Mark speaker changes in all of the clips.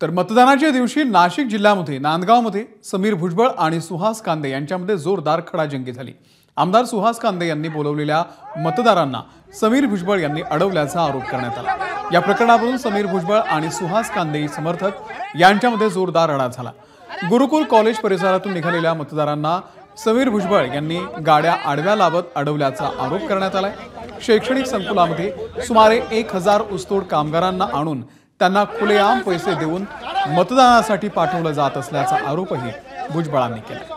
Speaker 1: तर मतदानाच्या दिवशी नाशिक जिल्ह्यामध्ये नांदगावमध्ये समीर भुजबळ आणि सुहास कांदे यांच्यामध्ये जोरदार खडाजंगी झाली। आमदार सुहास कांदे यांनी बोलवलेल्या मतदारांना समीर भुजबळ यांनी अडवल्याचा आरोप करण्यात आला। या प्रकरणावरून समीर भुजबळ आणि सुहास कांदे समर्थक यांच्यामध्ये जोरदार लढा झाला। गुरुकुल कॉलेज परिसरातून निघालेल्या मतदारांना समीर भुजबळ यांनी गाड्या आडव्या लावत अडवल्याचा आरोप करण्यात आलाय। शैक्षणिक संकुलामध्ये सुमारे 1000 ऊसतोड कामगारांना आणून त्यांना खुलेआम पैसे देऊन मतदानासाठी पाठवलं जात असल्याचा आरोपही भुजबळांनी केला।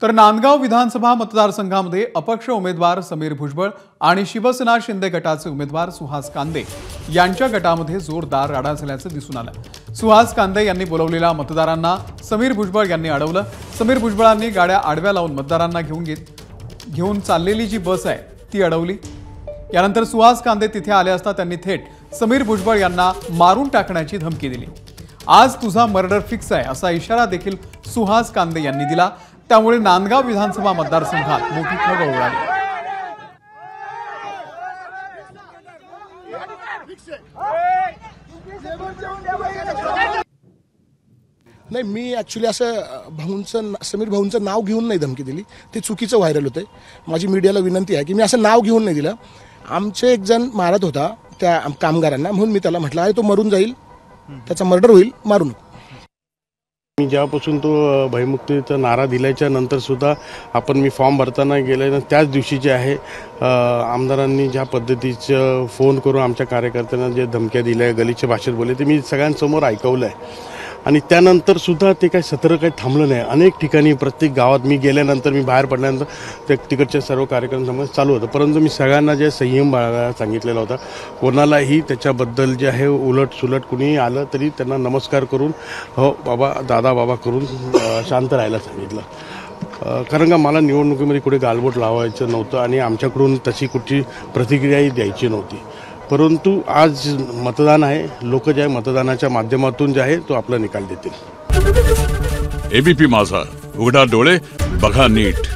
Speaker 1: तर नांदगाव विधानसभा मतदारसंघामध्ये अपक्ष उमेदवार समीर भुजबळ आणि शिवसेना शिंदे गटाचे उमेदवार सुहास कांदे यांच्या गटामध्ये जोरदार लढा झाल्याचं दिसून आलं। सुहास कांदे यांनी बोलवलेल्या मतदारांना समीर भुजबळ यांनी अडवलं। समीर भुजबळांनी गाड्या आडव्या लावून मतदारांना घेऊन चाललेली जी बस आहे ती अडवली। यानंतर सुहास कांदे तिथे आले असता त्यांनी थेट समीर भुजबळ यांना मारून टाकण्याची धमकी दिली। आज तुझा मर्डर फिक्स आहे असा इशारा देखील सुहास कांदे यांनी दिला। त्यामुळे नांदगाव विधानसभा मतदारसंघात मोठी खळबळ उडाली।
Speaker 2: नाही, मी ॲक्च्युली असं समीर भाऊंचं नाव घेऊन नाही धमकी दिली, ते चुकीचं व्हायरल होतंय। माझी मीडियाला विनंती आहे की मी असं नाव घेऊन नाही दिलं। आमचे एक जण मारत होता त्या कामगारांना, म्हणून मी त्याला म्हटलं आहे तो मरून जाईल, त्याचा मर्डर होईल, मारू नको।
Speaker 3: मी जेव्हापासून तो भयमुक्तीचा नारा दिल्याच्या नंतर सुद्धा मी फॉर्म भरताना गेले त्याच दिवशी जे आहे आमदारांनी ज्या पद्धतीचं फोन करून आमच्या कार्यकर्त्यांना जे धमक्या दिल्या, गलिच्छ भाषेत बोलले, ते मी सगळ्यांसमोर ऐकवलं आहे। आणि त्यानंतर सुद्धा ते काही सत्र काही थांबलं नाही। अनेक ठिकाणी प्रत्येक गावात मी गेल्यानंतर, मी बाहेर पडल्यानंतर ते तिकडच्या सर्व कार्यक्रम चालू होतं। परंतु मी सगळ्यांना जे संयम बाळगायला सांगितलेला होता। कोणालाही त्याच्याबद्दल जे आहे उलट सुलट कुणीही आलं तरी त्यांना नमस्कार करून हो बाबा, दादा बाबा करून शांत राहायला सांगितलं। कारण का मला निवडणुकीमध्ये कुठे गालबोट लावायचं नव्हतं आणि आमच्याकडून तशी कुठची प्रतिक्रियाही द्यायची नव्हती। परंतु आज मतदान आहे, लोक जे आहे मतदानाच्या माध्यमातून जे आहे तो आपला निकाल देतील।
Speaker 4: एबीपी माझा, उघडा डोळे बघा नीट।